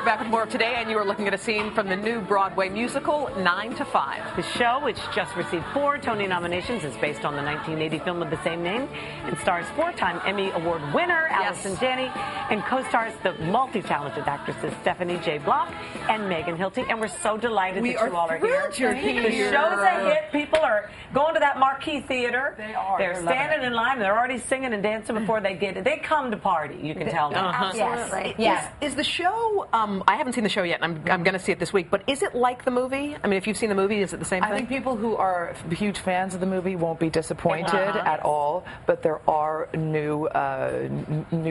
back with more of Today, and you are looking at a scene from the new Broadway musical, 9 to 5. The show, which just received 4 Tony nominations, is based on the 1980 film of the same name and stars 4-time Emmy Award winner Allison, Janney, and co-stars the multi-talented actresses Stephanie J. Block and Megan Hilty. And we're so delighted that you all are here. You're here. The show's a hit. People are going to that marquee theater. They are. They're standing in line. They're already singing and dancing before they get it. They come to party. You can tell them. Absolutely. Yes. Is the show, I haven't seen the show yet, and I'm going to see it this week, but is it like the movie? I mean, if you've seen the movie, is it the same thing? I think people who are huge fans of the movie won't be disappointed at all, but there are new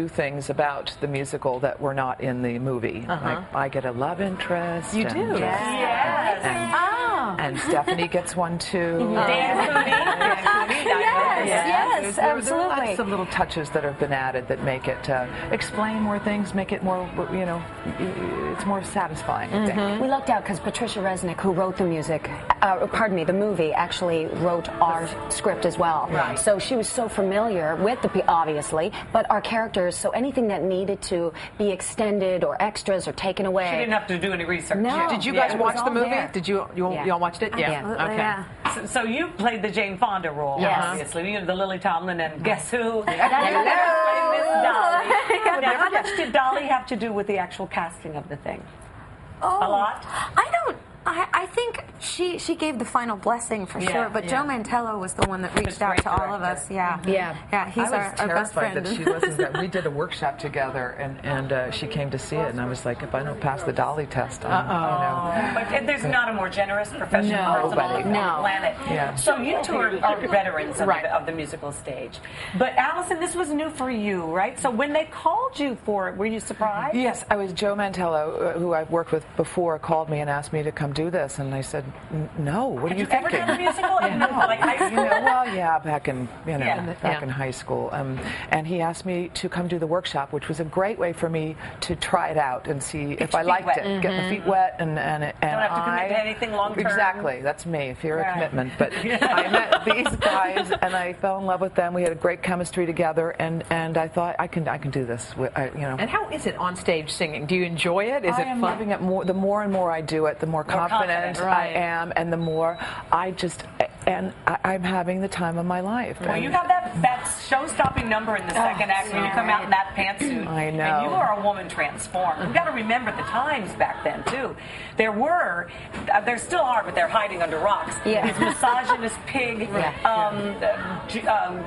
things about the musical that were not in the movie. Like, I get a love interest. You do? Yes. And Stephanie gets one too. Yes, absolutely. There are lots of little touches that have been added that make it explain more things, make it more, it's more satisfying, I think. We lucked out because Patricia Resnick, who wrote the the movie, actually wrote our script as well. Right. So she was so familiar with obviously, but our characters, so anything that needed to be extended or extras or taken away. She didn't have to do any research. No. Did you guys watch the movie? There. Did you all watched it? Absolutely, Okay. So you played the Jane Fonda role, obviously. You know, the Lily Tomlin, and guess who? Miss Dolly. Now, how much did Dolly have to do with the actual casting of the thing? A lot? I think she gave the final blessing for sure, but Joe Mantello was the one that reached out to all of us. Yeah, he's our best friend. That she wasn't. We did a workshop together, and she came to see it, and I was like, if I don't pass the Dolly test, But there's not a more generous professional person on the planet. Yeah. So you two are veterans of the musical stage. But Allison, this was new for you, right? So when they called you for it, were you surprised? Yes, I was. Joe Mantello, who I've worked with before, called me and asked me to come do this, and I said, no. What are you thinking? Ever done a musical? Like high school? Back in in high school. And he asked me to come do the workshop, which was a great way for me to try it out and see if I liked it. Get my feet wet and don't have to commit to anything long term. Exactly, that's me. Fear of commitment. But I met these guys and I fell in love with them. We had a great chemistry together, and I thought I can do this. And how is it on stage singing? Do you enjoy it? Is it fun? I'm loving it more. The more and more I do it, the more confident I am, and the more I'm having the time of my life. Well, you have that show-stopping number in the second act when you come out in that pantsuit. I know. And you are a woman transformed. You've got to remember the times back then, too. There still are, but they're hiding under rocks. These misogynist pig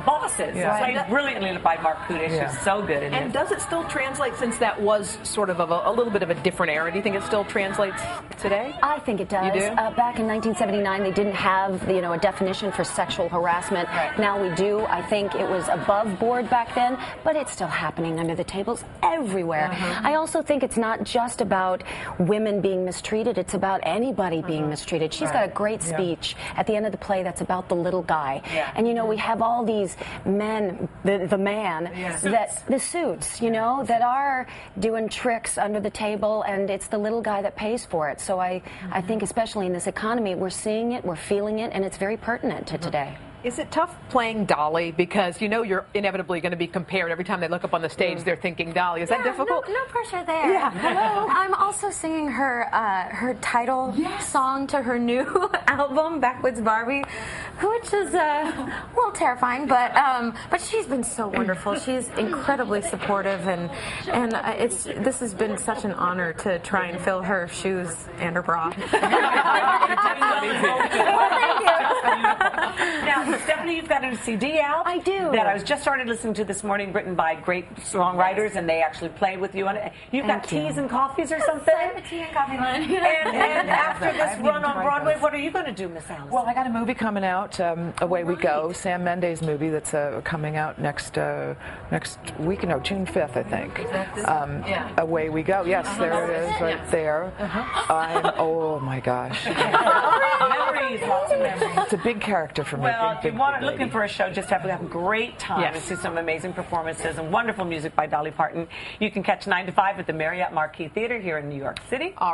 bosses. Played brilliantly by Mark Kudish, who's so good in And this. does it still translate, since that was sort of a little bit of a different era? Do you think it still translates today? I think it does. You do? Back in 1979, they didn't have a definition for sexual harassment. Now we do. I think it was above board back then, but it's still happening under the tables everywhere. I also think it's not just about women being mistreated. It's about anybody being mistreated. She's got a great speech at the end of the play that's about the little guy. And we have all these men, the suits, that are doing tricks under the table, and it's the little guy that pays for it. So I think especially in this economy, we're seeing it, we're feeling it, and it's very pertinent to today. Is it tough playing Dolly? Because you're inevitably going to be compared. Every time they look up on the stage, they're thinking Dolly. Is that difficult? No pressure there. Yeah. Hello. I'm also singing her title song to her new album, Backwoods Barbie, which is a little terrifying, but she's been so wonderful. She's incredibly supportive, and this has been such an honor to try and fill her shoes and her bra. Now, Stephanie, you've got a CD out. I do. That I was just started listening to this morning, written by great songwriters, and they actually played with you on it. You've got teas and coffees or something? I have a tea and coffee line. And after this run on Broadway, what are you going to do, Miss Allison? Well, I got a movie coming out, Away We Go, Sam Mendes movie that's coming out next week, June 5th, I think. Away We Go. Yes, there it is, right there. Oh my gosh. Memories, lots of memories. It's a big character for me. Well, if you're looking for a show, just have a great time and see some amazing performances and wonderful music by Dolly Parton. You can catch 9 to 5 at the Marriott Marquis Theater here in New York City.